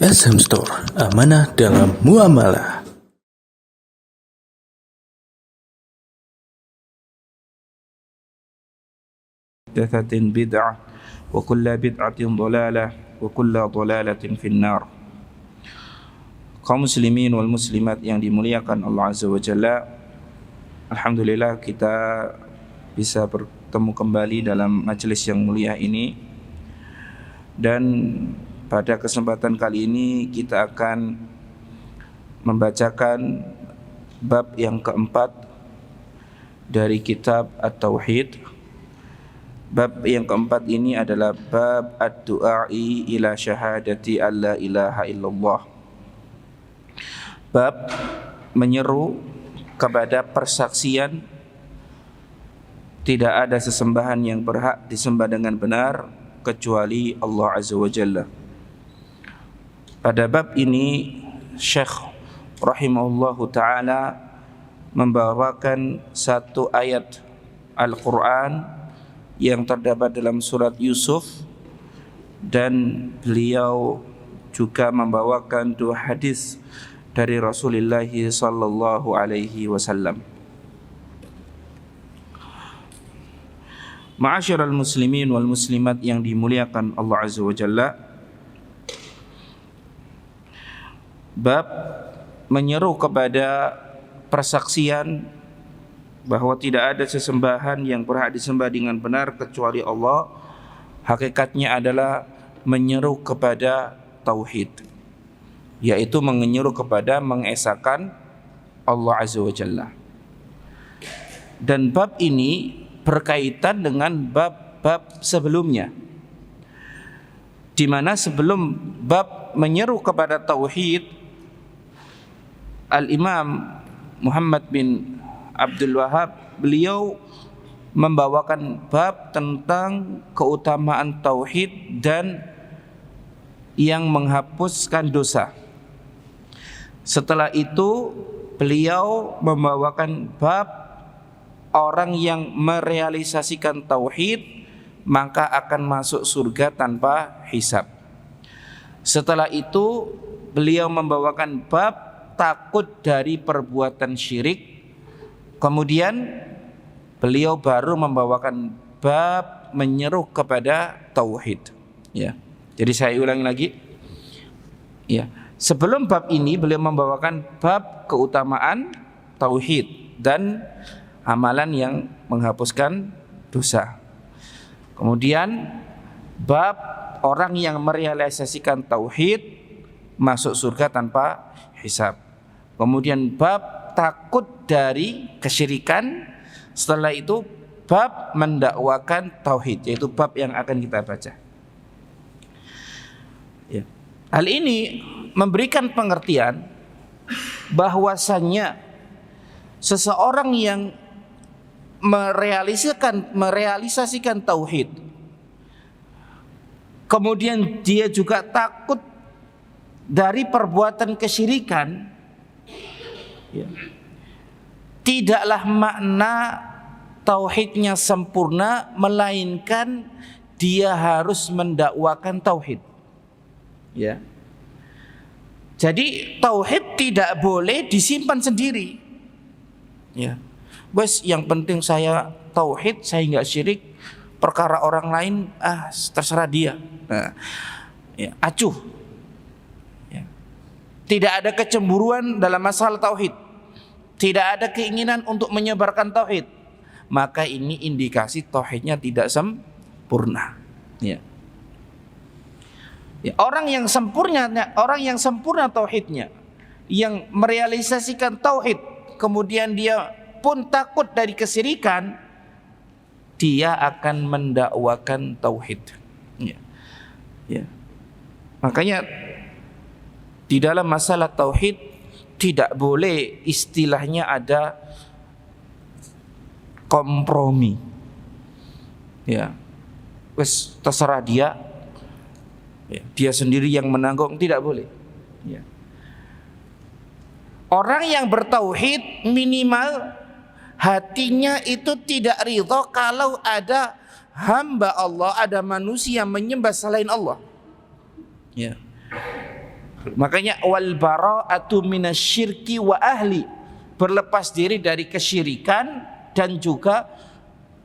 SM Store, amanah dalam muamalah. Muhdatsatin bid'ah wa kullu bid'atin dhalalah wa kullu dhalalatin finnar. Kaum muslimin wal muslimat yang dimuliakan Allah Azza wa Jalla, alhamdulillah kita bisa bertemu kembali dalam majelis yang mulia ini. Dan pada kesempatan kali ini kita akan membacakan bab yang keempat dari kitab At-Tauhid. Bab yang keempat ini adalah bab ad-du'ai ila syahadati alla ilaha illallah. Bab menyeru kepada persaksian tidak ada sesembahan yang berhak disembah dengan benar kecuali Allah Azza wa Jalla. Pada bab ini Syekh rahimahullahu ta'ala membawakan satu ayat Al-Quran yang terdapat dalam surat Yusuf, dan beliau juga membawakan dua hadis dari Rasulullah sallallahu alaihi wasallam. Ma'asyiral muslimin wal muslimat yang dimuliakan Allah Azza wa Jalla, bab menyeru kepada persaksian bahwa tidak ada sesembahan yang berhak disembah dengan benar kecuali Allah, hakikatnya adalah menyeru kepada tauhid, yaitu menyeru kepada mengesahkan Allah Azza wa Jalla. Dan bab ini berkaitan dengan bab-bab sebelumnya, di mana sebelum bab menyeru kepada tauhid, Al-Imam Muhammad bin Abdul Wahab beliau membawakan bab tentang keutamaan tauhid dan yang menghapuskan dosa. Setelah itu beliau membawakan bab orang yang merealisasikan tauhid maka akan masuk surga tanpa hisab. Setelah itu beliau membawakan bab takut dari perbuatan syirik. Kemudian beliau baru membawakan bab menyeru kepada tauhid. Ya. Jadi saya ulangi lagi. Ya. Sebelum bab ini beliau membawakan bab keutamaan tauhid dan amalan yang menghapuskan dosa. Kemudian bab orang yang merealisasikan tauhid masuk surga tanpa hisab. Kemudian bab takut dari kesyirikan. Setelah itu bab mendakwakan tauhid, yaitu bab yang akan kita baca. Ya. Hal ini memberikan pengertian bahwasannya seseorang yang merealisasikan tauhid, kemudian dia juga takut dari perbuatan kesyirikan, ya, tidaklah makna tauhidnya sempurna, melainkan dia harus mendakwakan tauhid. Ya. Jadi tauhid tidak boleh disimpan sendiri. Ya. Wes, yang penting saya tauhid, saya enggak syirik, perkara orang lain terserah dia. Nah, ya, acuh. Ya. Tidak ada kecemburuan dalam masalah tauhid. Tidak ada keinginan untuk menyebarkan tauhid, maka ini indikasi tauhidnya tidak sempurna. Ya. Ya, orang yang sempurna tauhidnya, yang merealisasikan tauhid, kemudian dia pun takut dari kesyirikan, dia akan mendakwakan tauhid. Ya. Ya. Makanya di dalam masalah tauhid tidak boleh istilahnya ada kompromi. Ya. Wes terserah dia. Ya, dia sendiri yang menanggung, tidak boleh. Ya. Orang yang bertauhid minimal hatinya itu tidak ridha kalau ada hamba Allah, ada manusia menyembah selain Allah. Ya. Makanya wal bara'atu minasyirki wa ahli, berlepas diri dari kesyirikan dan juga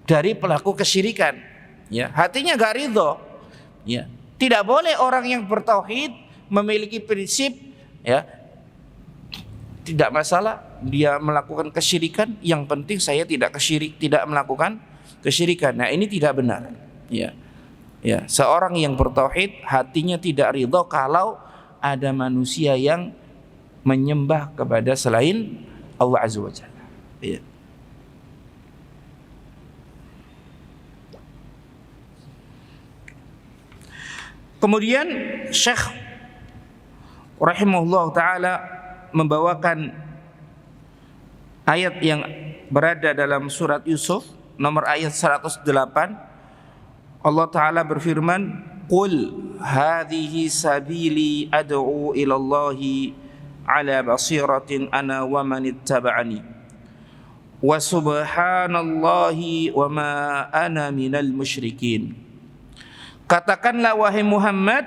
dari pelaku kesyirikan. Ya, hatinya gak ridho. Ya, tidak boleh orang yang bertauhid memiliki prinsip, ya, tidak masalah dia melakukan kesyirikan, yang penting saya tidak melakukan kesyirikan. Nah, ini tidak benar. Ya. Ya, seorang yang bertauhid hatinya tidak ridho kalau ada manusia yang menyembah kepada selain Allah Azza wa Jalla. Ya. Kemudian Syekh rahimahullah ta'ala membawakan ayat yang berada dalam surat Yusuf nomor ayat 108. Allah ta'ala berfirman, qul hadhihi sabili ad'u ilallahi ala basiratin ana wa man ittaba'ani wa subhanallahi wa ma ana minal musyrikin. Katakanlah wahai Muhammad,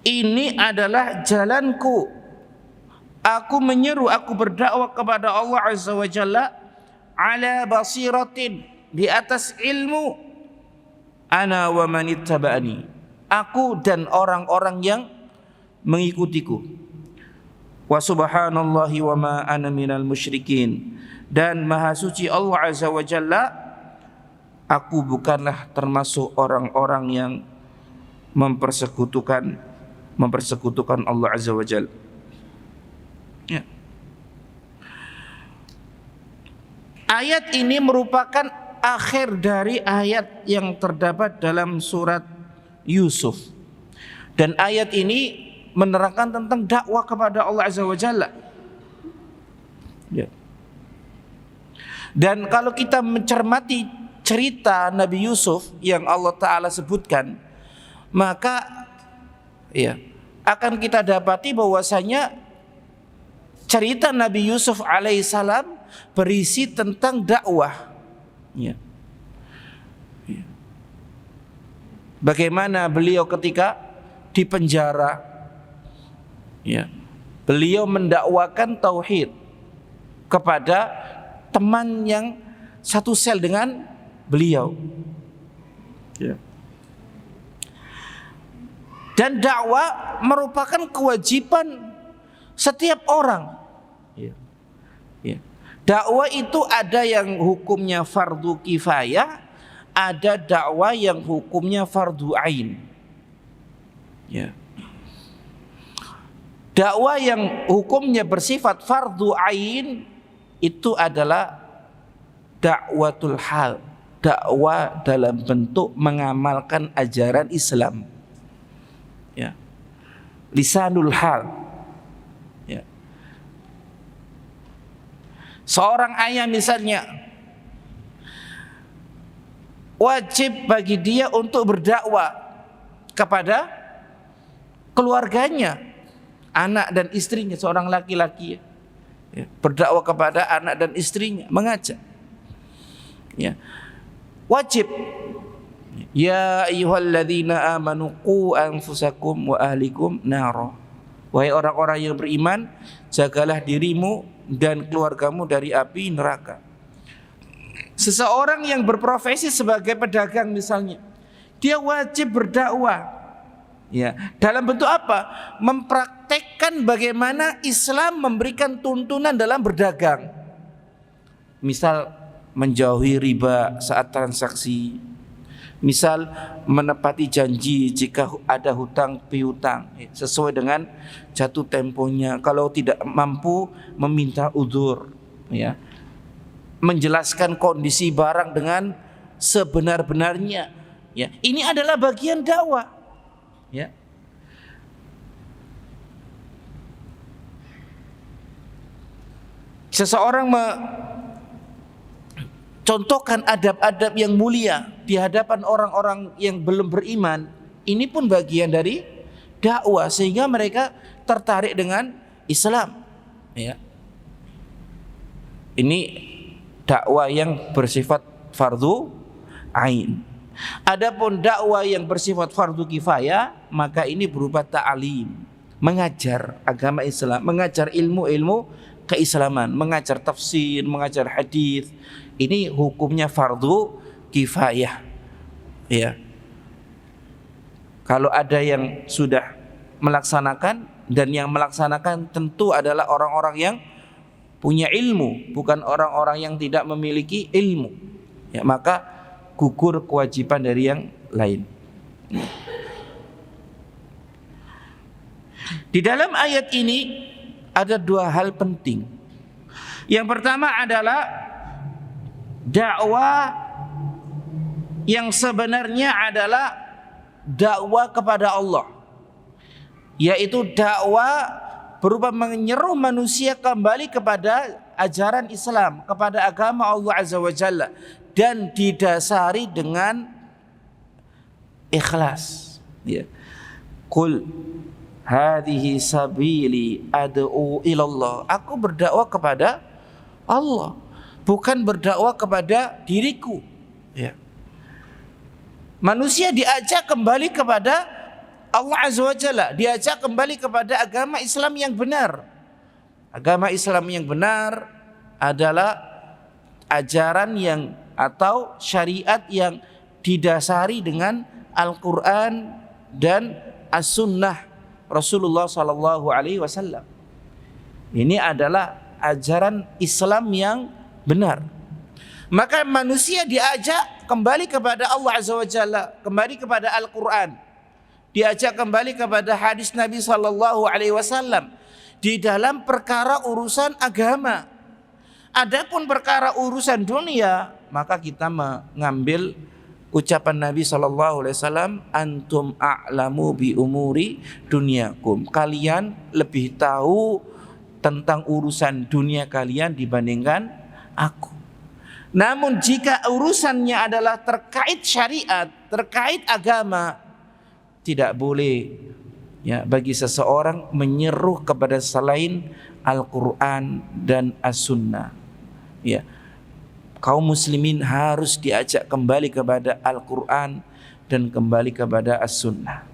ini adalah jalanku. Aku menyeru, aku berdakwah kepada Allah Azza wa Jalla ala basiratin, di atas ilmu, ana wa man ittaba'ani, aku dan orang-orang yang mengikutiku. Wa subhanallahi wa ma ana minal musyrikin, dan maha suci Allah Azza wa Jalla, aku bukanlah termasuk orang-orang yang mempersekutukan Allah Azza wa Jalla. Ya. Ayat ini merupakan akhir dari ayat yang terdapat dalam surat Yusuf. Dan ayat ini menerangkan tentang dakwah kepada Allah Azza wa Jalla. Ya. Dan kalau kita mencermati cerita Nabi Yusuf yang Allah Ta'ala sebutkan, maka ya, akan kita dapati bahwasanya cerita Nabi Yusuf alaihissalam berisi tentang dakwah. Ya. Ya. Bagaimana beliau ketika di penjara, ya, beliau mendakwakan tauhid kepada teman yang satu sel dengan beliau. Ya. Dan dakwah merupakan kewajiban setiap orang. Ya. Ya. Dakwah itu ada yang hukumnya fardu kifayah, ada dakwah yang hukumnya fardu ain. Ya. Dakwah yang hukumnya bersifat fardu ain itu adalah dakwatul hal, dakwah dalam bentuk mengamalkan ajaran Islam. Ya. Lisanul hal. Ya. Seorang ayah misalnya, wajib bagi dia untuk berdakwah kepada keluarganya, anak dan istrinya, seorang laki-laki, ya, berdakwah kepada anak dan istrinya, mengajak. Ya. Wajib. Ya ayyuhalladzina amanu qu anfusakum wa ahlikum nara. Wahai orang-orang yang beriman, jagalah dirimu dan keluargamu dari api neraka. Seseorang yang berprofesi sebagai pedagang misalnya, dia wajib berdakwah. Ya, dalam bentuk apa? Mempraktekkan bagaimana Islam memberikan tuntunan dalam berdagang. Misal menjauhi riba saat transaksi, misal menepati janji jika ada hutang piutang sesuai dengan jatuh temponya. Kalau tidak mampu meminta udzur, ya, menjelaskan kondisi barang dengan sebenar-benarnya. Ya, ini adalah bagian dakwah. Ya. Seseorang contohkan adab-adab yang mulia di hadapan orang-orang yang belum beriman, ini pun bagian dari dakwah sehingga mereka tertarik dengan Islam. Ya. Ini dakwah yang bersifat fardu ain. Adapun dakwah yang bersifat fardu kifayah, maka ini berupa ta'alim, mengajar agama Islam, mengajar ilmu-ilmu keislaman, mengajar tafsir, mengajar hadis. Ini hukumnya fardu kifayah. Ya. Kalau ada yang sudah melaksanakan, dan yang melaksanakan tentu adalah orang-orang yang punya ilmu, bukan orang-orang yang tidak memiliki ilmu, ya, maka gugur kewajiban dari yang lain. Di dalam ayat ini ada dua hal penting. Yang pertama adalah dakwah yang sebenarnya adalah dakwah kepada Allah, yaitu dakwah berupa menyeru manusia kembali kepada ajaran Islam, kepada agama Allah Azza wa Jalla, dan didasari dengan ikhlas. Ya. Qul hadhihi sabili ad'u ilallah. Aku berdakwah kepada Allah, bukan berdakwah kepada diriku. Ya. Manusia diajak kembali kepada Allah Azza wa Jalla, diajak kembali kepada agama Islam yang benar. Agama Islam yang benar adalah ajaran yang atau syariat yang didasari dengan Al-Quran dan As-Sunnah Rasulullah SAW. Ini adalah ajaran Islam yang benar. Maka manusia diajak kembali kepada Allah Azza wa Jalla, kembali kepada Al-Quran, diajak kembali kepada hadis Nabi SAW di dalam perkara urusan agama. Adapun perkara urusan dunia, maka kita mengambil ucapan Nabi SAW, antum a'lamu bi umuri dunyakum. Kalian lebih tahu tentang urusan dunia kalian dibandingkan aku. Namun jika urusannya adalah terkait syariat, terkait agama, tidak boleh, ya, bagi seseorang menyeru kepada selain Al-Quran dan As-Sunnah. Ya, kaum muslimin harus diajak kembali kepada Al-Quran dan kembali kepada As-Sunnah.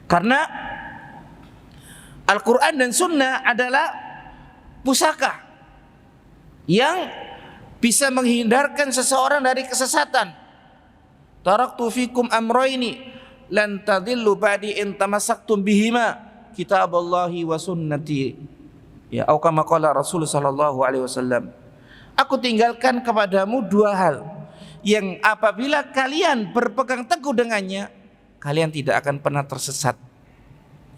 Karena Al-Quran dan Sunnah adalah pusaka yang bisa menghindarkan seseorang dari kesesatan. Taraktu fikum amrayni lan tadillu ba'di in tamassaktum bihima kitaballahi wa sunnati. Ya, atau kama qala Rasul sallallahu alaihi wasallam. Aku tinggalkan kepadamu dua hal yang apabila kalian berpegang teguh dengannya, kalian tidak akan pernah tersesat.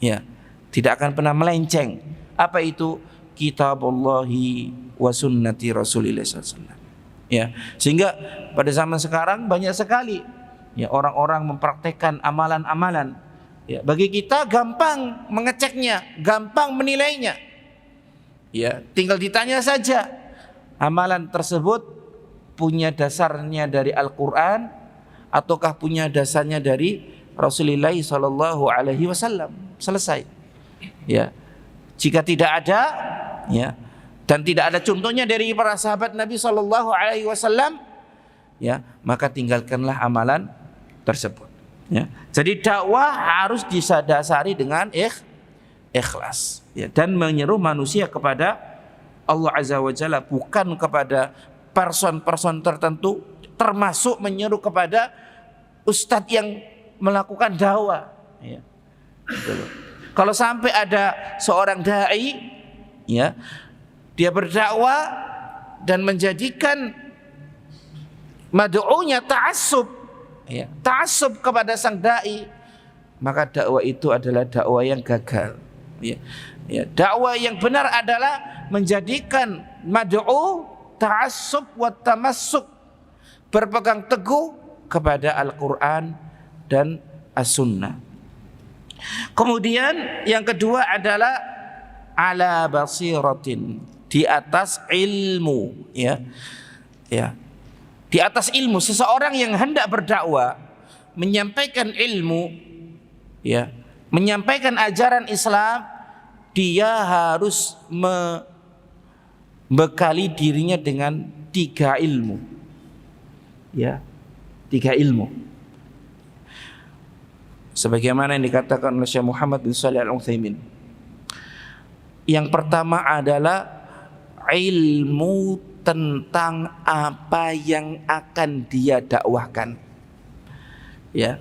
Ya, tidak akan pernah melenceng. Apa itu? Kitaballahi wa sunnati Rasulillah sallallahu alaihi wasallam. Ya, sehingga pada zaman sekarang banyak sekali, ya, orang-orang mempraktekkan amalan-amalan. Ya, bagi kita gampang mengeceknya, gampang menilainya. Ya, tinggal ditanya saja, amalan tersebut punya dasarnya dari Al-Quran ataukah punya dasarnya dari Rasulullah Sallallahu Alaihi Wasallam. Selesai. Ya, jika tidak ada, ya, dan tidak ada contohnya dari para sahabat Nabi Sallallahu Alaihi Wasallam, ya, maka tinggalkanlah amalan tersebut. Ya. Jadi dakwah harus didasari dengan ikhlas, ya, dan menyeru manusia kepada Allah Azza wa Jalla, bukan kepada person-person tertentu, termasuk menyeru kepada ustadz yang melakukan dakwah. Ya. Kalau sampai ada seorang dai, ya, dia berdakwah dan menjadikan mad'unya ta'assub, ya, ta'assub kepada sang dai, maka dakwah itu adalah dakwah yang gagal. Ya. Ya, dakwah yang benar adalah menjadikan mad'u ta'assub wa tamassuk, berpegang teguh kepada Al-Quran dan As-Sunnah. Kemudian yang kedua adalah ala basiratin, di atas ilmu, ya. Ya. Di atas ilmu. Seseorang yang hendak berdakwah, menyampaikan ilmu, ya, menyampaikan ajaran Islam, dia harus membekali dirinya dengan 3 ilmu. Ya, 3 ilmu. sebagaimana yang dikatakan oleh Syekh Muhammad bin Shalih Al-Utsaimin. Yang pertama adalah ilmu tentang apa yang akan dia dakwahkan. Ya.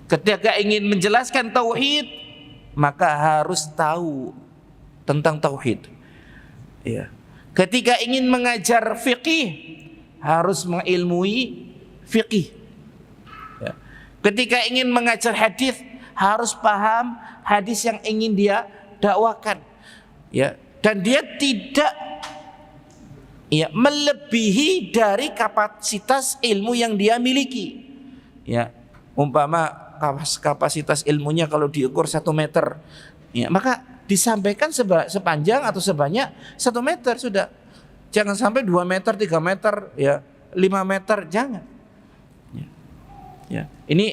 Ketika ingin menjelaskan tauhid, maka harus tahu tentang tauhid. Ya. Ketika ingin mengajar fikih, harus mengilmui fikih. Ya. Ketika ingin mengajar hadis, harus paham hadis yang ingin dia dakwakan. Ya. Dan dia tidak melebihi dari kapasitas ilmu yang dia miliki. Ya, umpama kapasitas ilmunya kalau diukur 1 meter, ya, maka disampaikan sepanjang atau sebanyak 1 meter sudah. Jangan sampai 2 meter, 3 meter, ya, 5 meter, jangan. Ya. Ya. Ini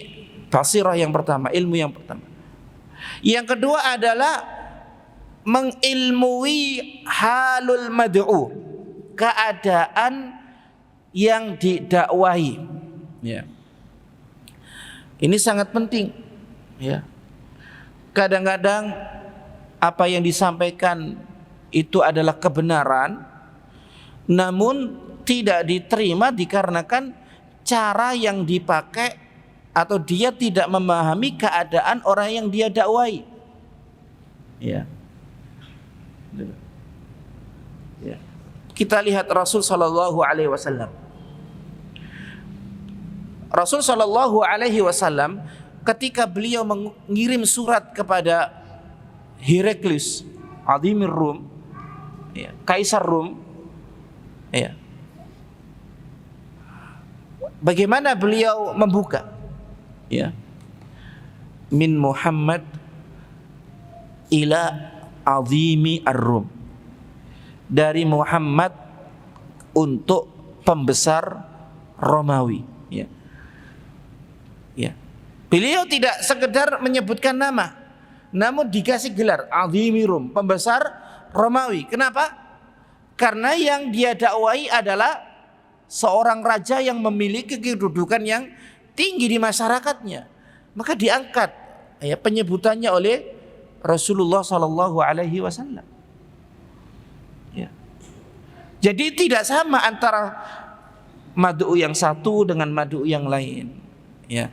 basirah yang pertama, ilmu yang pertama. Yang kedua adalah mengilmui halul mad'u, keadaan yang didakwahi. Ya. Ini sangat penting. Ya. Kadang-kadang apa yang disampaikan itu adalah kebenaran, namun tidak diterima dikarenakan cara yang dipakai atau dia tidak memahami keadaan orang yang dia dakwahi. Ya. Ya. Kita lihat Rasul sallallahu alaihi wasallam. Rasul sallallahu alaihi wasallam ketika beliau mengirim surat kepada Heraklius, Azimir Rum, ya, Kaisar Rum, ya. Bagaimana beliau membuka? Ya. Min Muhammad ila Azimi Ar-Rum. Dari Muhammad untuk pembesar Romawi. Ya. Ya. Beliau tidak sekedar menyebutkan nama, namun dikasih gelar Azimi Rum, pembesar Romawi. Kenapa? Karena yang dia dakwahi adalah seorang raja yang memiliki kedudukan yang tinggi di masyarakatnya. Maka diangkat ya penyebutannya oleh Rasulullah sallallahu alaihi wasallam. Ya. Jadi tidak sama antara mad'u yang satu dengan mad'u yang lain. Ya.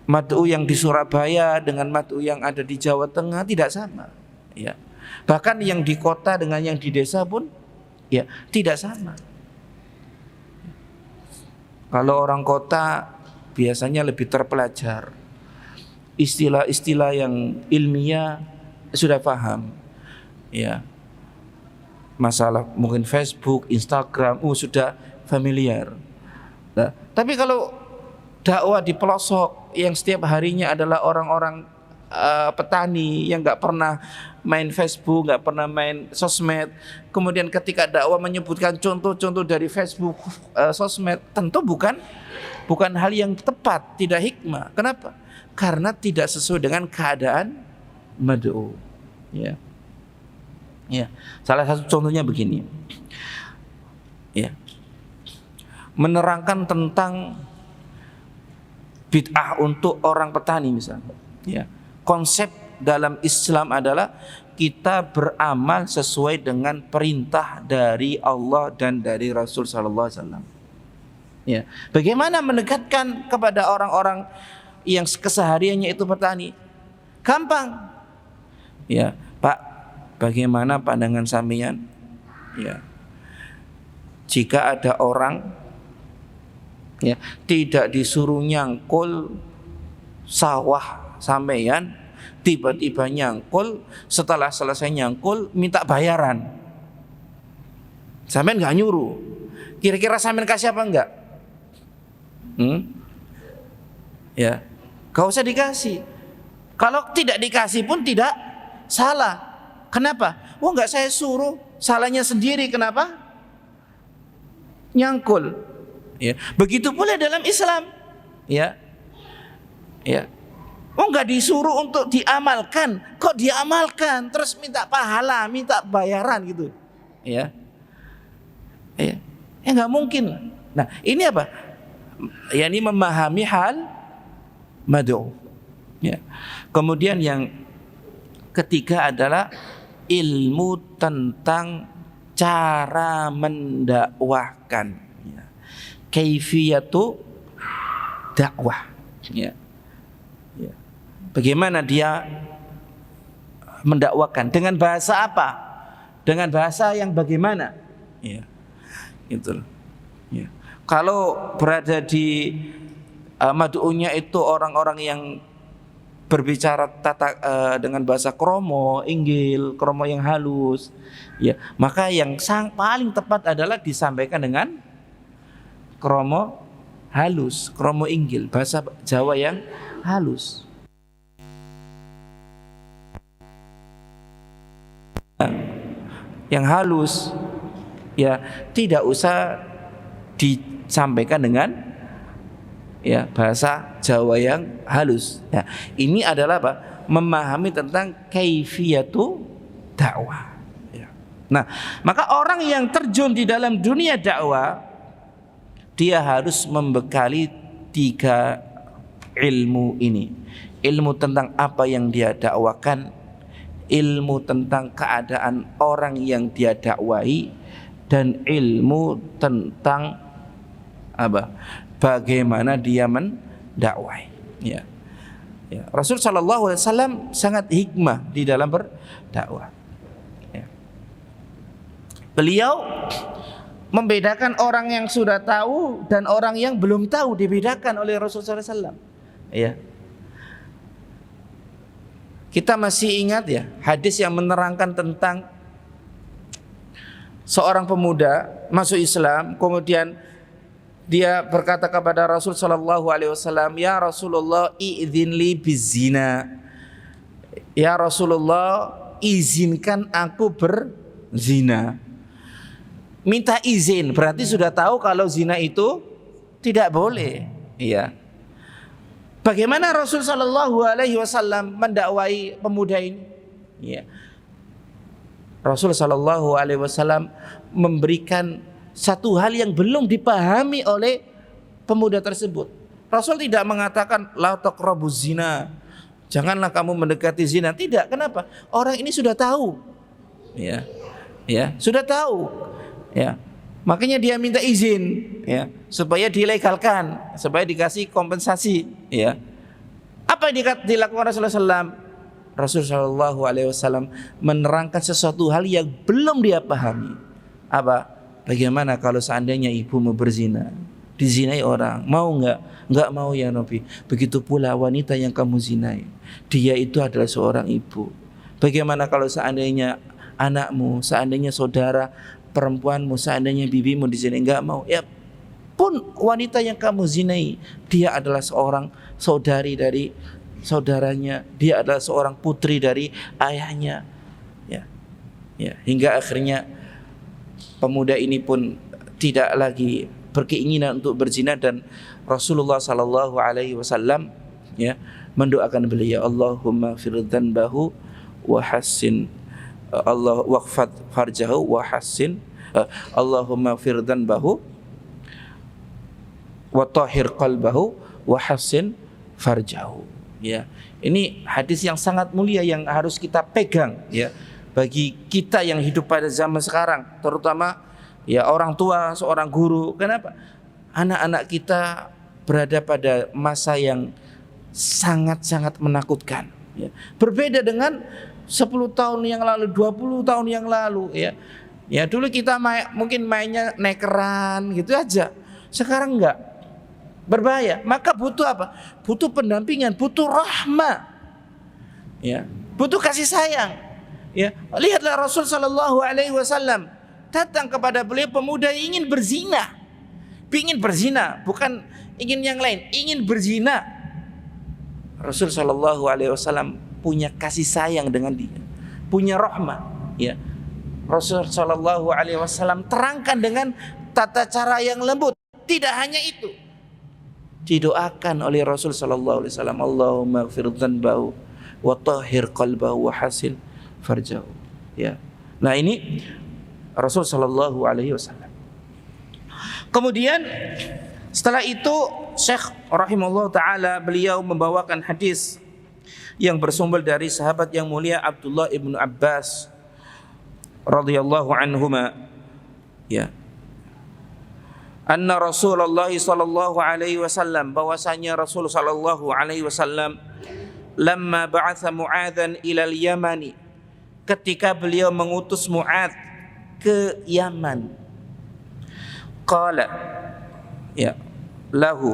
Mad'u yang di Surabaya dengan mad'u yang ada di Jawa Tengah tidak sama. Ya. Bahkan yang di kota dengan yang di desa pun ya tidak sama. Kalau orang kota biasanya lebih terpelajar, istilah-istilah yang ilmiah sudah paham, ya. Masalah mungkin Facebook, Instagram, sudah familiar. Nah, tapi kalau dakwah di pelosok yang setiap harinya adalah orang-orang petani yang nggak pernah main Facebook, nggak pernah main sosmed, kemudian ketika dakwah menyebutkan contoh-contoh dari Facebook, sosmed, tentu bukan hal yang tepat, tidak hikmah. Kenapa? Karena tidak sesuai dengan keadaan mad'u. Ya. Ya. Salah satu contohnya begini. Ya. Menerangkan tentang bid'ah untuk orang petani misalnya. Ya. Konsep dalam Islam adalah kita beramal sesuai dengan perintah dari Allah dan dari Rasul sallallahu alaihi wasallam. Ya. Bagaimana mendekatkan kepada orang-orang yang kesehariannya itu petani? Gampang. Ya, Pak, bagaimana pandangan sampean? Ya. Jika ada orang ya tidak disuruh nyangkul sawah sampean, tiba-tiba nyangkul, setelah selesai nyangkul minta bayaran. Sampean enggak nyuruh. Kira-kira sampean kasih apa enggak? Ya, gak usah dikasih. Kalau tidak dikasih pun tidak salah. Kenapa? Enggak saya suruh, salahnya sendiri. Kenapa? Nyangkul. Ya, begitu pula dalam Islam. Ya, ya. Enggak disuruh untuk diamalkan, kok diamalkan terus minta pahala, minta bayaran gitu. Ya, ya, enggak mungkin. Nah, ini apa? Ya, ini memahami mad'u. Ya. Kemudian yang ketiga adalah ilmu tentang cara mendakwahkan. Ya. Kaifiyatu dakwah. Ya. Ya. Bagaimana dia mendakwakan, dengan bahasa apa, dengan bahasa yang bagaimana. Ya. Itu. Ya. Kalau berada di mad'unya itu orang-orang yang berbicara dengan bahasa kromo, inggil, kromo yang halus, ya, maka yang paling tepat adalah disampaikan dengan kromo halus, kromo inggil, bahasa Jawa yang halus. Yang halus, ya, tidak usah disampaikan dengan ya bahasa Jawa yang halus. Ya, ini adalah apa? Memahami tentang kaifiyatu dakwah. Ya. Nah, maka orang yang terjun di dalam dunia dakwah, dia harus membekali 3 ilmu ini. Ilmu tentang apa yang dia dakwakan, ilmu tentang keadaan orang yang dia dakwahi, dan ilmu tentang apa? Bagaimana dia mendakwahi. Ya. Ya. Rasul sallallahu alaihi wasallam sangat hikmah di dalam berdakwah. Ya. Beliau membedakan orang yang sudah tahu dan orang yang belum tahu, dibedakan oleh Rasul sallallahu alaihi wasallam. Ya. Kita masih ingat ya hadis yang menerangkan tentang seorang pemuda masuk Islam, kemudian dia berkata kepada Rasul sallallahu alaihi wasallam, "Ya Rasulullah, idzinli bizina." Ya Rasulullah, izinkan aku berzina. Minta izin berarti sudah tahu kalau zina itu tidak boleh. Iya. Bagaimana Rasul sallallahu alaihi wasallam mendakwai pemuda ini? Iya. Rasul sallallahu alaihi wasallam memberikan satu hal yang belum dipahami oleh pemuda tersebut. Rasul tidak mengatakan la taqrabuz zina, janganlah kamu mendekati zina. Tidak. Kenapa? Orang ini sudah tahu. Ya. Ya, sudah tahu. Ya. Makanya dia minta izin, ya, supaya dilegalkan, supaya dikasih kompensasi, ya. Apa yang dilakukan Rasulullah SAW? Rasul sallallahu alaihi wasallam menerangkan sesuatu hal yang belum dia pahami. Apa? Bagaimana kalau seandainya ibumu berzina, dizinai orang, mau enggak? Enggak mau ya Nabi. Begitu pula wanita yang kamu zinai, dia itu adalah seorang ibu. Bagaimana kalau seandainya anakmu, seandainya saudara perempuanmu, seandainya bibimu dizinai, enggak mau? Ya pun wanita yang kamu zinai, dia adalah seorang saudari dari saudaranya, dia adalah seorang putri dari ayahnya. Ya. Ya, hingga akhirnya pemuda ini pun tidak lagi berkeinginan untuk berzina, dan Rasulullah sallallahu alaihi wasallam ya mendoakan beliau, Allahumma fir dzanbahu wa hassin Allah waqfat farjahu wa hassin Allahumma fir dzanbahu wa tahhir qalbahu wa hassin farjahu. Ya, ini hadis yang sangat mulia yang harus kita pegang ya. Bagi kita yang hidup pada zaman sekarang, terutama ya orang tua, seorang guru. Kenapa? Anak-anak kita berada pada masa yang sangat-sangat menakutkan. Ya. Berbeda dengan 10 tahun yang lalu, 20 tahun yang lalu. Ya, ya dulu kita mungkin mainnya nekeran gitu aja. Sekarang enggak, berbahaya. Maka butuh apa? Butuh pendampingan, butuh rahmah. Ya, butuh kasih sayang. Ya, lihatlah Rasul sallallahu alaihi wasallam datang kepada beliau pemuda yang ingin berzina. Ingin berzina, bukan ingin yang lain, ingin berzina. Rasul sallallahu alaihi wasallam punya kasih sayang dengan dia, punya rahmah, ya. Rasul sallallahu alaihi wasallam terangkan dengan tata cara yang lembut. Tidak hanya itu, didoakan oleh Rasul sallallahu alaihi wasallam, Allahumma ighfir dzanbahu wa tahhir qalbahu wa hasil farjau. Ya. Nah, ini Rasul sallallahu alaihi wasallam. Kemudian setelah itu Syekh rahimahullah taala beliau membawakan hadis yang bersumber dari sahabat yang mulia Abdullah ibnu Abbas radhiyallahu anhuma, ya, anna Rasulullah sallallahu alaihi wasallam, bahwasanya Rasul sallallahu alaihi wasallam lamma ba'atha Mu'adzan ilal Yamani, ketika beliau mengutus Mu'adz ke Yaman, qala, ya, lahu,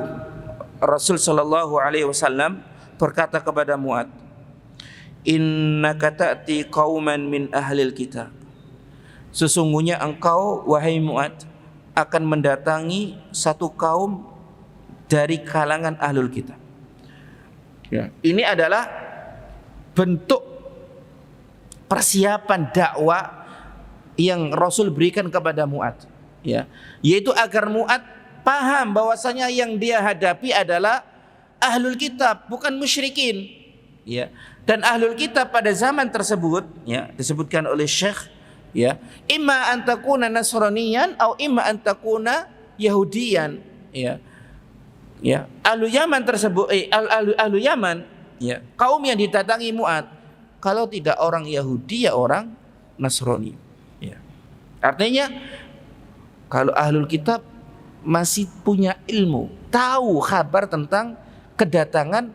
Rasul sallallahu alaihi wasallam berkata kepada Mu'adz, innaka ta'ti qauman min ahlil kitab, sesungguhnya engkau wahai Mu'adz akan mendatangi satu kaum dari kalangan ahlul kitab. Ya, ini adalah bentuk persiapan dakwah yang Rasul berikan kepada Mu'adz, ya, yaitu agar Mu'adz paham bahwasanya yang dia hadapi adalah ahlul kitab, bukan musyrikin, ya. Dan ahlul kitab pada zaman tersebut, ya, disebutkan oleh Syekh, ya, imma an takuna nasraniyan atau imma an takuna yahudiyan, ya. Ya, ahlu Yaman tersebut ahlu Yaman, ya, kaum yang didatangi Mu'adz, kalau tidak orang Yahudi ya orang Nasrani, ya. Artinya kalau ahlul kitab masih punya ilmu, tahu kabar tentang kedatangan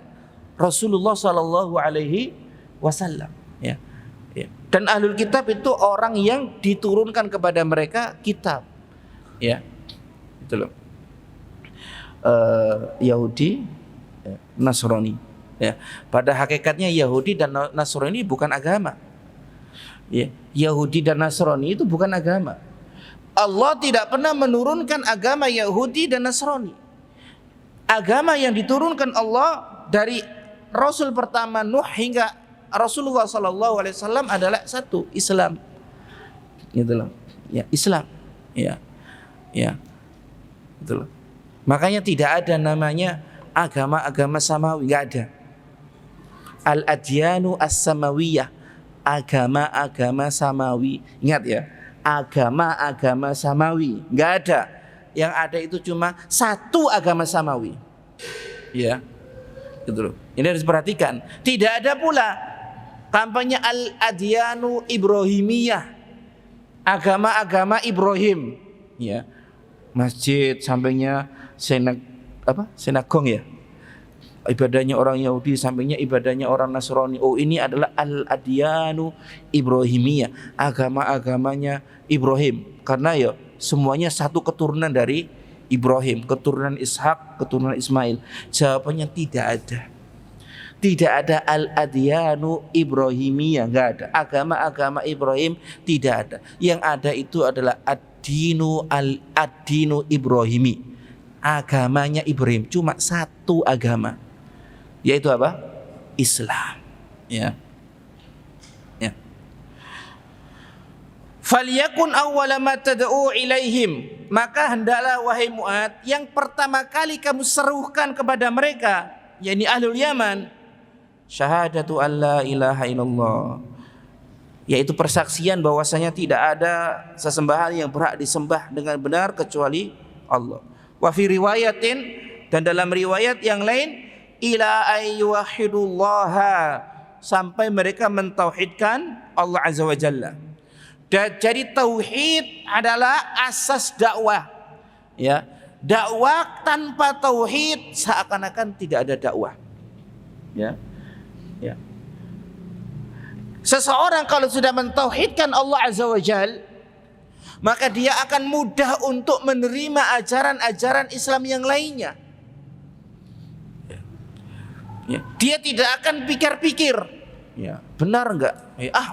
Rasulullah sallallahu alaihi wasallam, ya. Ya. Dan ahlul kitab itu orang yang diturunkan kepada mereka kitab, ya, itu loh. Yahudi, Nasrani, ya. Pada hakikatnya Yahudi dan Nasrani bukan agama, ya. Yahudi dan Nasrani itu bukan agama. Allah tidak pernah menurunkan agama Yahudi dan Nasrani. Agama yang diturunkan Allah dari Rasul pertama Nuh hingga Rasulullah sallallahu alaihi wasallam adalah satu, Islam. Gitu loh. Ya, Islam. Ya. Ya. Gitu loh. Makanya tidak ada namanya agama-agama samawi, enggak ada. Al-adyanu as-samawiyah, agama-agama samawi. Ingat ya, agama-agama samawi, enggak ada. Yang ada itu cuma satu agama samawi. Ya. Gitu loh. Ini harus perhatikan. Tidak ada pula kampanye al-adyanu ibrahimiyah, agama-agama Ibrahim, ya. Masjid sampingnya sinagog, ya, ibadahnya orang Yahudi, sampingnya ibadahnya orang Nasrani. Oh, ini adalah al-adyanu ibrahimiyah, agama-agamanya Ibrahim, karena ya semuanya satu keturunan dari Ibrahim, keturunan Ishak, keturunan Ismail. Jawabannya tidak ada. Tidak ada al-adyanu ibrahimiyah, enggak ada. Agama-agama Ibrahim tidak ada. Yang ada itu adalah ad-dinu Ibrahimi. Agamanya Ibrahim, cuma satu agama, yaitu apa? Islam, ya. Ya. Falyakun awwala ma tad'u ilaihim, maka hendaklah wahai Mu'adz yang pertama kali kamu serukan kepada mereka, yakni ahlul Yaman, syahadatu alla ilaha illallah, yaitu persaksian bahwasanya tidak ada sesembahan yang berhak disembah dengan benar kecuali Allah. Wa fi riwayatin, dan dalam riwayat yang lain, ila ayyuhidullaha, sampai mereka mentauhidkan Allah azza wa jalla. Dan jadi tauhid adalah asas dakwah, ya. Dakwah tanpa tauhid seakan-akan tidak ada dakwah, ya. Ya. Seseorang kalau sudah mentauhidkan Allah azza wa jalla, maka dia akan mudah untuk menerima ajaran-ajaran Islam yang lainnya. Ya. Dia tidak akan pikir-pikir, ya, benar enggak?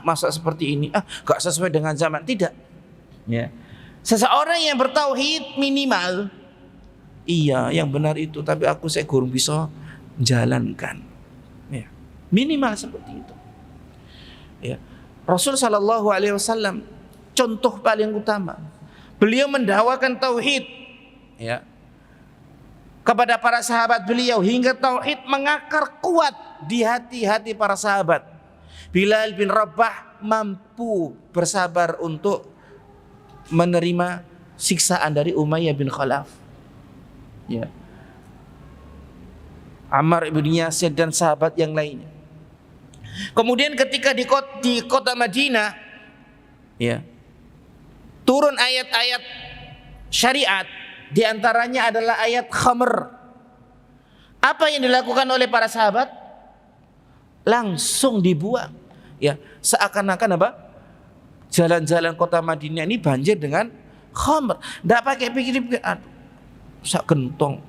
Masa seperti ini? Enggak sesuai dengan zaman. Tidak. Ya. Seseorang yang bertauhid minimal, iya, yang benar itu, tapi saya kurang bisa menjalankan. Ya. Minimal seperti itu. Ya. Rasul sallallahu alaihi wasallam contoh paling utama. Beliau mendakwakan tauhid, ya, kepada para sahabat beliau hingga tauhid mengakar kuat di hati-hati para sahabat. Bilal bin Rabah mampu bersabar untuk menerima siksaan dari Umayyah bin Khalaf. Ya. Ammar ibn Yasir dan sahabat yang lainnya. Kemudian ketika di kota Madinah, ya, turun ayat-ayat syariat, di antaranya adalah ayat khamr. Apa yang dilakukan oleh para sahabat? Langsung dibuang. Ya, seakan-akan apa? Jalan-jalan kota Madinah ini banjir dengan khamr. Tidak pakai pikir-pikir, aduh, sak gentong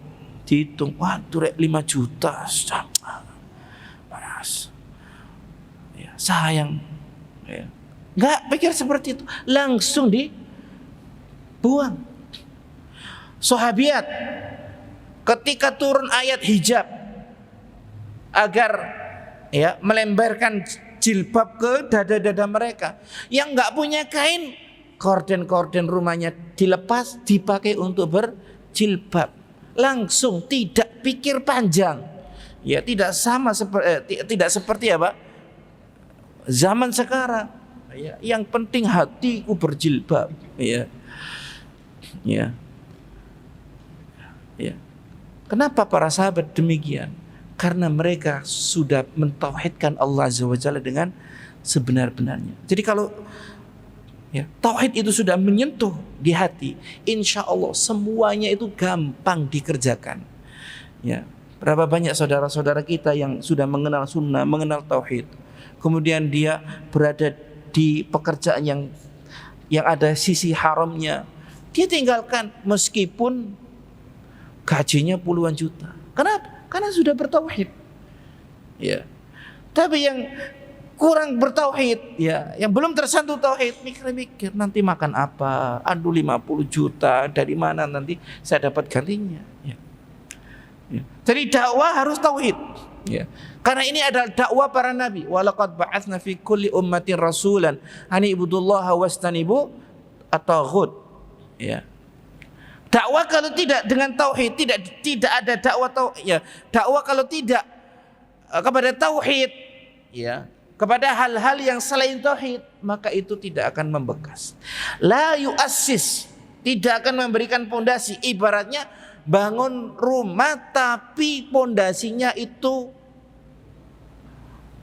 dihitung, waduh, 5 juta. Panas. Ya, sayang. Ya. Nggak pikir seperti itu, langsung dibuang. Sahabiat ketika turun ayat hijab agar ya melemparkan jilbab ke dada-dada mereka, yang nggak punya kain, korden-korden rumahnya dilepas dipakai untuk berjilbab, langsung, tidak pikir panjang. Ya, tidak seperti apa zaman sekarang. Ya, yang penting hatiku berjilbab. Ya, ya, ya. Kenapa para sahabat demikian? Karena mereka sudah mentauhidkan Allah Azza wa Jalla dengan sebenar-benarnya. Jadi kalau ya, tauhid itu sudah menyentuh di hati, insya Allah semuanya itu gampang dikerjakan. Ya, berapa banyak saudara-saudara kita yang sudah mengenal sunnah, mengenal tauhid, kemudian dia berada di pekerjaan yang ada sisi haramnya, dia tinggalkan meskipun gajinya puluhan juta. Kenapa? Karena sudah bertauhid. Ya. Tapi yang kurang bertauhid, ya, yang belum tersentuh tauhid, mikir-mikir nanti makan apa? Aduh, 50 juta dari mana nanti saya dapat gantinya? Ya. Ya. Jadi dakwah harus tauhid. Ya. Karena ini adalah dakwah para nabi. Walaqad ba'atsna fi kulli ummatin rasulan an ibudullaha wastanibu at-taghut. Ya. Dakwah kalau tidak dengan tauhid, tidak ada dakwah ya. Dakwah kalau tidak kepada tauhid, ya, kepada hal-hal yang selain tauhid, maka itu tidak akan membekas. La yu'assis, tidak akan memberikan pondasi. Ibaratnya bangun rumah tapi pondasinya itu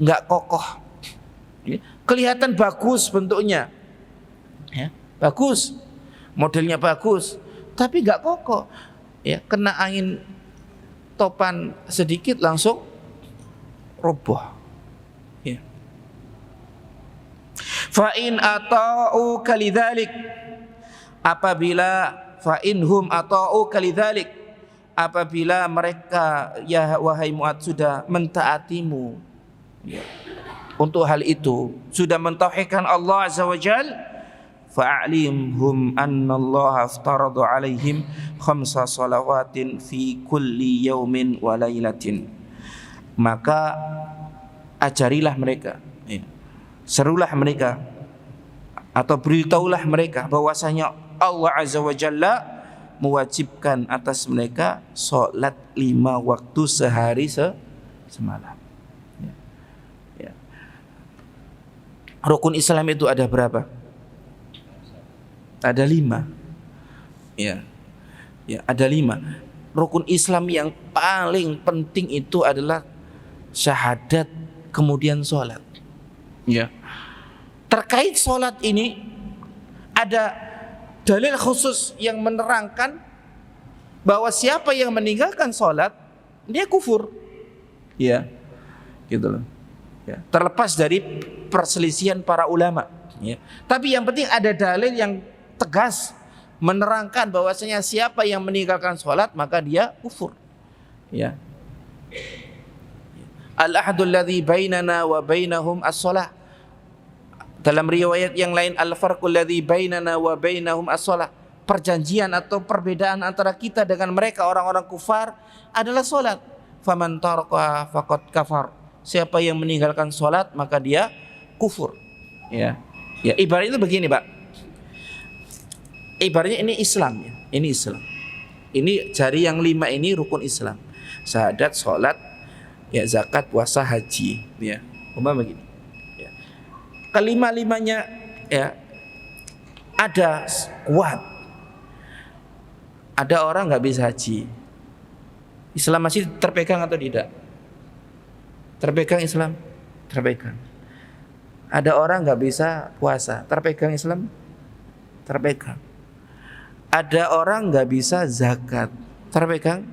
enggak kokoh. Kelihatan bagus bentuknya, ya, bagus, modelnya bagus, tapi nggak kokoh, ya, kena angin topan sedikit langsung roboh. Ya. Fa in ata'u kalidzalik, apabila fa inhum ata'u kalidzalik, apabila mereka, ya wahai Mu'adz, sudah mentaatimu, ya, untuk hal itu, sudah mentauhidkan Allah Azza wa Jalla, fa'alimhum anna Allah aftaradu alaihim khamsa salawatin fi kulli yaumin wa lailatin. Maka ajarilah mereka, ya, serulah mereka atau beritahulah mereka bahwasanya Allah Azza wa Jalla mewajibkan atas mereka salat 5 waktu sehari semalam. Ya. Ya. Rukun Islam itu ada berapa? Ada 5. Ya. Ya, ada 5. Rukun Islam yang paling penting itu adalah syahadat, kemudian sholat. Ya. Terkait sholat ini ada dalil khusus yang menerangkan bahwa siapa yang meninggalkan sholat dia kufur. Ya. Gitu loh. Ya. Terlepas dari perselisihan para ulama. Ya. Tapi yang penting ada dalil yang tegas menerangkan bahwasanya siapa yang meninggalkan sholat maka dia kufur. Ya. Al-ahdul ladzi bainana wa bainahum as-shalah. Dalam riwayat yang lain, al-farqul ladzi bainana wa bainahum as-shalah. Perjanjian atau perbedaan antara kita dengan mereka orang-orang kufar adalah sholat. Faman taraka faqad kafar. Siapa yang meninggalkan sholat maka dia kufur. Ya. Ya, ibaratnya itu begini, Pak. Ibaratnya ini Islam, ya. Ini Islam. Ini jari yang 5 ini rukun Islam. Syahadat, sholat, ya, zakat, puasa, haji, ya. Umpama begini. Ya. Kelima-limanya, ya, ada kuat. Ada orang nggak bisa haji, Islam masih terpegang atau tidak? Terpegang Islam? Terpegang. Ada orang nggak bisa puasa, terpegang Islam? Terpegang. Ada orang nggak bisa zakat, terpegang?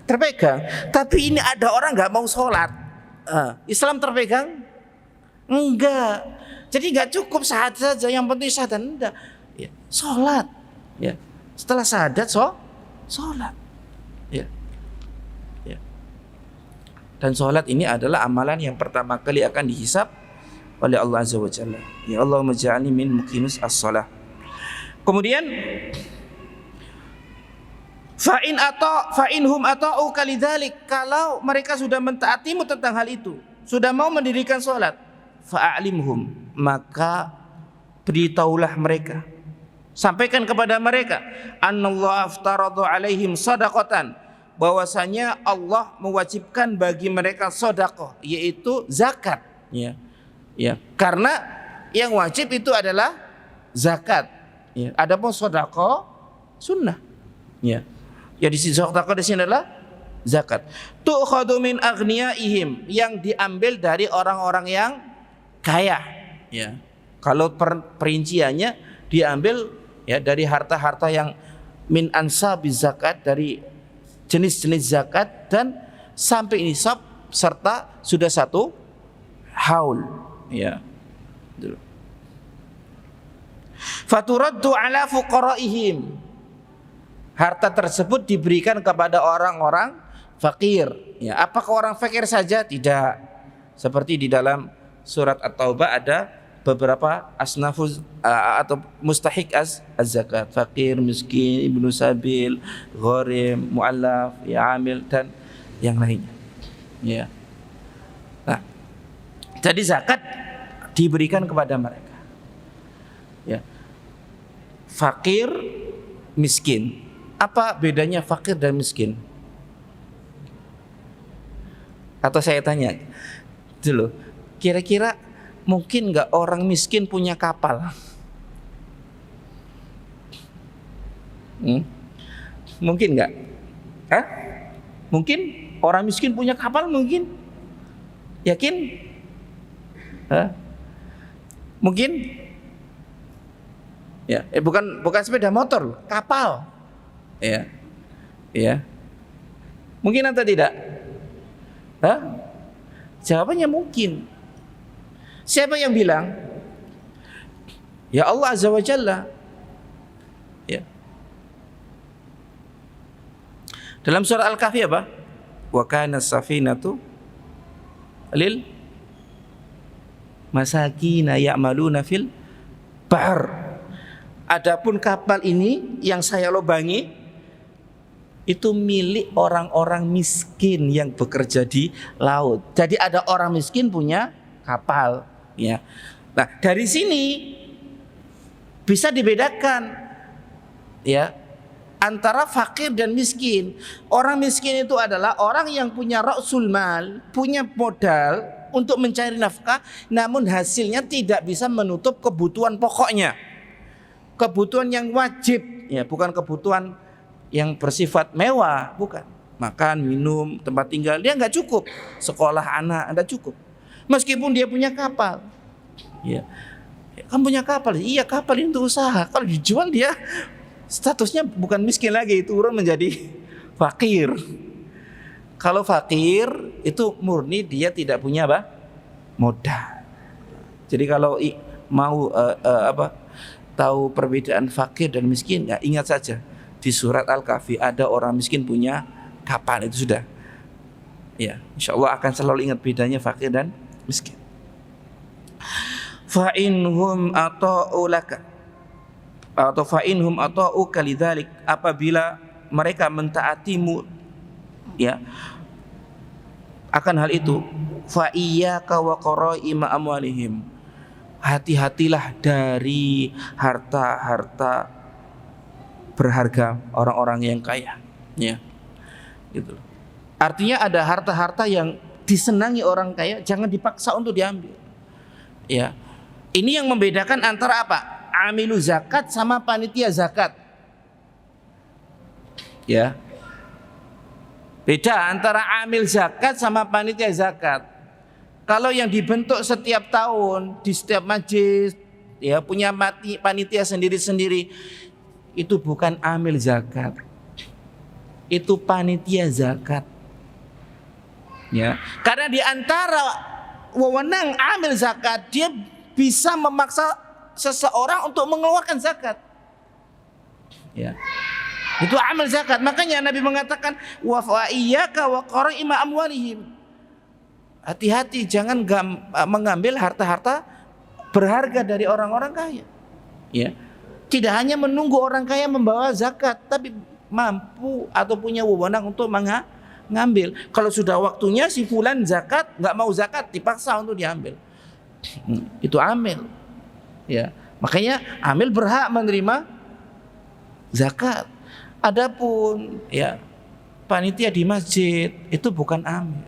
Terpegang. Tapi ini ada orang nggak mau sholat, Islam terpegang? Enggak. Jadi nggak cukup syahadat saja, yang penting syahadat, enggak. Ya, sholat. Ya. Setelah syahadat, sholat. Ya. Ya. Dan sholat ini adalah amalan yang pertama kali akan dihisab oleh Allah Azza wa Jalla. Ya Allahumma ja'alni min muqimis as-shalah. Kemudian fa'inhum ata'u kalidzalik, kalau mereka sudah mentaatimu tentang hal itu, sudah mau mendirikan salat, fa'alimhum, maka beritahulah mereka, sampaikan kepada mereka, annallahu aftaradu alaihim shadaqatan, bahwasanya Allah mewajibkan bagi mereka sedekah, yaitu zakat, ya. Ya, karena yang wajib itu adalah zakat. Ya, adapun sedekah sunnah. Ya. Ya di sini sedekah di sini adalah zakat. Tu'khadhu min aghniyaihim, yang diambil dari orang-orang yang kaya. Ya. Kalau perinciannya diambil ya dari harta-harta yang min ansabiz zakat, dari jenis-jenis zakat, dan sampai nisab serta sudah satu haul. Ya. Faturaddu ala fuqaraihim, harta tersebut diberikan kepada orang-orang fakir. Ya, apakah orang fakir saja? Tidak. Seperti di dalam surat At-Taubah ada beberapa asnafuz atau mustahiq az-zakat, fakir, miskin, ibnu sabil, gharim, muallaf, ya amil, dan yang lainnya. Ya. Nah, jadi zakat diberikan kepada mereka. Ya. Fakir, miskin. Apa bedanya fakir dan miskin? Atau saya tanya dulu, kira-kira mungkin nggak orang miskin punya kapal? Mungkin nggak? Hah? Mungkin orang miskin punya kapal? Mungkin? Yakin? Hah? Mungkin? Ya, bukan sepeda motor, kapal. Ya, ya. Mungkin atau tidak? Hah? Jawabannya mungkin. Siapa yang bilang? Ya Allah Azza wa Jalla. Ya. Dalam surah Al-Kahfi apa? Wa kana safinatu lil masakina ya'maluna fil bahr. Adapun kapal ini yang saya lubangi itu milik orang-orang miskin yang bekerja di laut. Jadi ada orang miskin punya kapal, ya. Nah, dari sini bisa dibedakan, ya, antara fakir dan miskin. Orang miskin itu adalah orang yang punya ra'sul mal, punya modal untuk mencari nafkah, namun hasilnya tidak bisa menutup kebutuhan pokoknya, kebutuhan yang wajib, ya, bukan kebutuhan yang bersifat mewah, bukan. Makan, minum, tempat tinggal dia nggak cukup, sekolah anak nggak cukup. Meskipun dia punya kapal, ya, kan punya kapal, iya kapal ini untuk usaha. Kalau dijual dia statusnya bukan miskin lagi, turun menjadi fakir. Kalau fakir itu murni dia tidak punya apa? Modal. Jadi kalau mau tahu perbedaan fakir dan miskin, ya ingat saja di surat Al-Kahfi ada orang miskin punya kapal, itu sudah. Ya, insyaallah akan selalu ingat bedanya fakir dan miskin. Fa inhum ata'u laka, atau fa inhum ata'u kalidzalik, apabila mereka mentaatimu, ya, akan hal itu, fa iyyaka wa qaraima amwalihim, hati-hatilah dari harta-harta berharga orang-orang yang kaya, ya, gitu. Artinya ada harta-harta yang disenangi orang kaya, jangan dipaksa untuk diambil, ya. Ini yang membedakan antara apa? Amilu zakat sama panitia zakat, ya. Beda antara amil zakat sama panitia zakat. Kalau yang dibentuk setiap tahun di setiap majelis, ya punya panitia sendiri-sendiri, itu bukan amil zakat. Itu panitia zakat. Ya, karena di antara wewenang amil zakat, dia bisa memaksa seseorang untuk mengeluarkan zakat. Ya. Itu amal zakat. Makanya Nabi mengatakan wa iyyaka wa qara'ima amwalihim. Hati-hati jangan mengambil harta-harta berharga dari orang-orang kaya. Ya. Tidak hanya menunggu orang kaya membawa zakat, tapi mampu atau punya wewenang untuk mengambil. Kalau sudah waktunya si fulan zakat, enggak mau zakat, dipaksa untuk diambil. Itu amil. Ya. Makanya amil berhak menerima zakat. Adapun ya panitia di masjid itu bukan amil.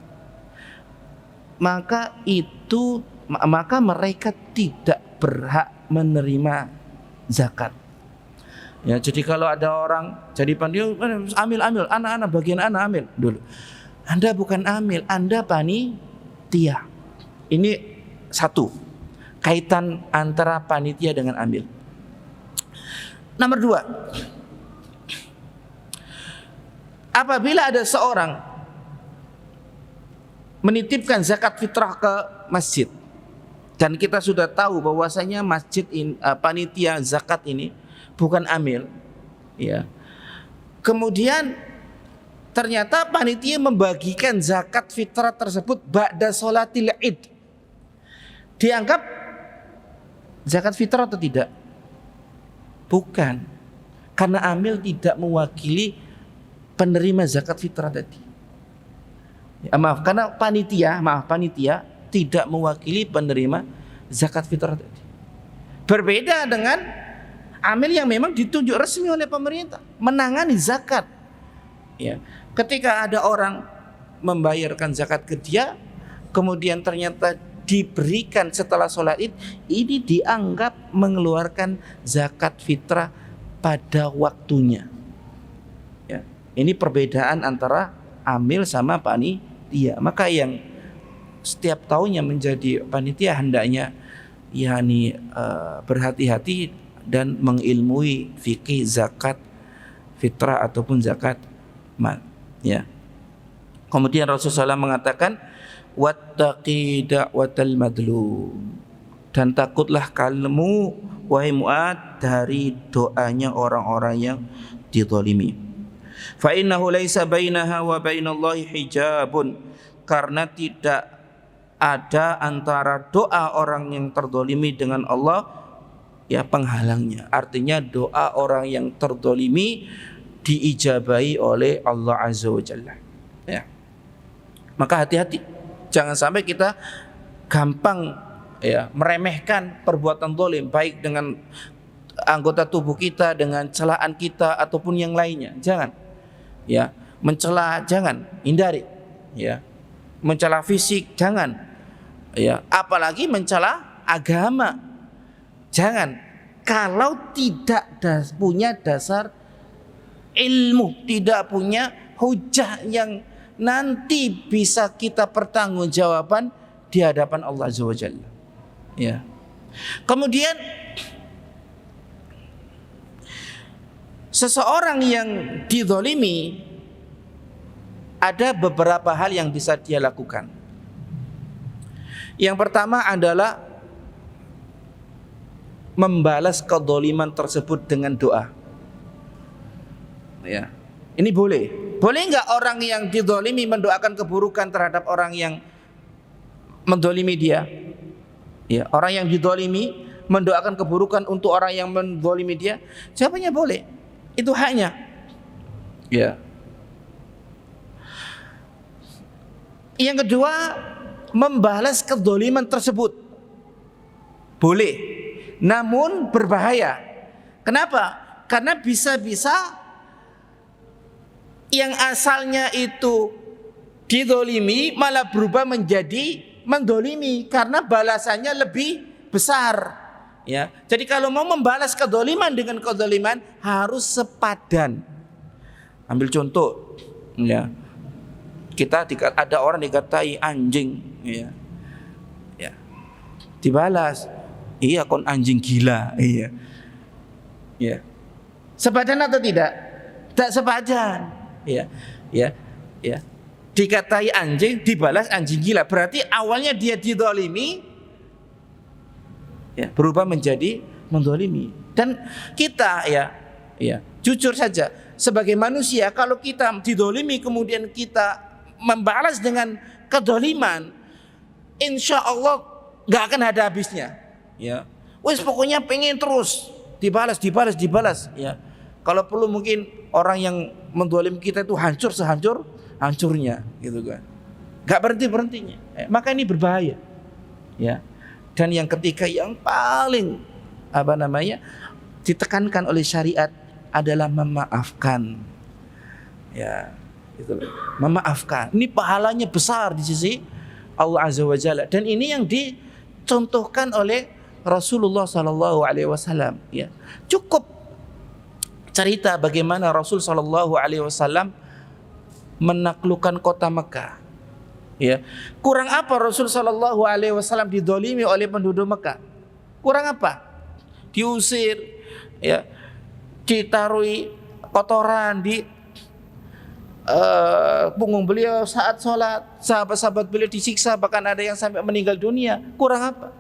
Maka mereka tidak berhak menerima zakat. Ya, jadi kalau ada orang jadi panitia amil anak-anak bagian anak amil dulu. Anda bukan amil, Anda panitia. Ini satu kaitan antara panitia dengan amil. Nomor 2, apabila ada seorang menitipkan zakat fitrah ke masjid, dan kita sudah tahu bahwasanya masjid panitia zakat ini bukan amil, ya. Kemudian ternyata panitia membagikan zakat fitrah tersebut ba'da sholatil id. Dianggap zakat fitrah atau tidak? Bukan. Karena amil tidak mewakili penerima zakat fitrah tadi. Karena panitia tidak mewakili penerima zakat fitrah tadi. Berbeda dengan amil yang memang ditunjuk resmi oleh pemerintah menangani zakat. Ya, ketika ada orang membayarkan zakat ke dia, kemudian ternyata diberikan setelah sholat id, ini dianggap mengeluarkan zakat fitrah pada waktunya. Ya, ini perbedaan antara amil sama panitia. Maka yang setiap tahunnya menjadi panitia hendaknya berhati-hati dan mengilmui fikih zakat fitrah ataupun zakat mal. Ya. Kemudian Rasulullah SAW mengatakan wattaqi da'watal madlum, dan takutlah kamu wahai Mu'ad dari doanya orang-orang yang dizalimi. Fa innahu laisa bainaha wa bainallahi hijabun, karena tidak ada antara doa orang yang terzalimi dengan Allah ya penghalangnya. Artinya doa orang yang terzalimi diijabahi oleh Allah Azza wa Jalla. Ya. Maka hati-hati, jangan sampai kita gampang ya meremehkan perbuatan zalim, baik dengan anggota tubuh kita, dengan celaan kita ataupun yang lainnya. Jangan. Ya, mencela jangan, hindari. Ya. Mencela fisik jangan. Ya, apalagi mencela agama. Jangan. Kalau tidak punya dasar ilmu, tidak punya hujah yang nanti bisa kita pertanggungjawaban di hadapan Allah Azza wa Jalla. Ya. Kemudian seseorang yang dizalimi ada beberapa hal yang bisa dia lakukan. Yang pertama adalah membalas kezaliman tersebut dengan doa. Ya. Ini boleh. Boleh enggak orang yang dizalimi mendoakan keburukan terhadap orang yang menzalimi dia? Ya, orang yang dizalimi mendoakan keburukan untuk orang yang menzalimi dia? Jawabannya boleh. Itu haknya. Ya. Yang kedua, membalas kezaliman tersebut. Boleh. Namun berbahaya. Kenapa? Karena bisa-bisa yang asalnya itu dizalimi malah berubah menjadi mendolimi karena balasannya lebih besar. Ya, jadi kalau mau membalas kezaliman dengan kezaliman harus sepadan. Ambil contoh, ya, ada orang dikatai anjing, ya, ya, dibalas, iya kon anjing gila, iya, ya. Sepadan atau tidak? Tak sepadan, ya, ya, ya. Dikatai anjing, dibalas anjing gila. Berarti awalnya dia didolimi, ya, berubah menjadi mendolimi. Dan kita, ya, jujur saja, sebagai manusia, kalau kita didolimi kemudian kita membalas dengan kedoliman, insya Allah nggak akan ada habisnya. Ya, wes pokoknya pengen terus dibalas, ya. Kalau perlu mungkin orang yang mendolim kita itu hancur sehancur-hancurnya, gitu kan. Gak berhentinya. Maka ini berbahaya. Ya. Dan yang ketiga yang paling ditekankan oleh syariat adalah memaafkan. Ya, gitu loh. Memaafkan. Ini pahalanya besar di sisi Allah Azza wa Jalla. Dan ini yang dicontohkan oleh Rasulullah sallallahu alaihi wasallam, ya. Cukup cerita bagaimana Rasul sallallahu alaihi wasallam menaklukkan kota Mekah. Ya. Kurang apa Rasul sallallahu alaihi wasallam didolimi oleh penduduk Mekah? Kurang apa? Diusir, ya. Ditaruhi kotoran di punggung beliau saat sholat, sahabat-sahabat beliau disiksa, bahkan ada yang sampai meninggal dunia. Kurang apa?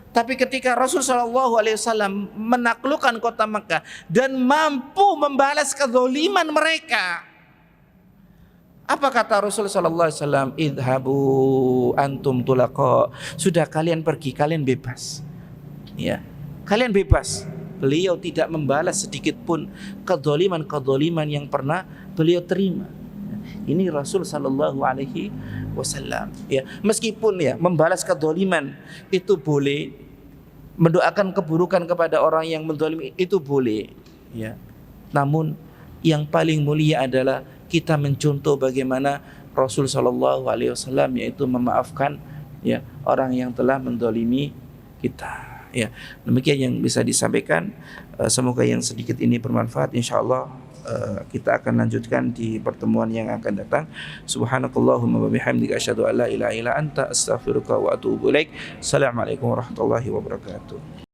Tapi ketika Rasul sallallahu alaihi wasallam menaklukkan kota Mekah dan mampu membalas kezaliman mereka, apa kata Rasul sallallahu alaihi wasallam? Idhabu antum tulaqa. Sudah, kalian pergi, kalian bebas. Ya, kalian bebas. Beliau tidak membalas sedikit pun kezaliman yang pernah beliau terima. Ini Rasul sallallahu alaihi wasallam. Ya, meskipun ya membalas kezaliman itu boleh, mendoakan keburukan kepada orang yang menzalimi itu boleh, ya. Namun yang paling mulia adalah kita mencontoh bagaimana Rasul sallallahu alaihi wasallam, yaitu memaafkan, ya, orang yang telah menzalimi kita. Ya, demikian yang bisa disampaikan. Semoga yang sedikit ini bermanfaat. Insyaallah kita akan lanjutkan di pertemuan yang akan datang. Subhanakallahumma wa bihamdika asyhadu an la ilaha illa anta astaghfiruka wa atubu ilaik. Assalamualaikum warahmatullahi wabarakatuh.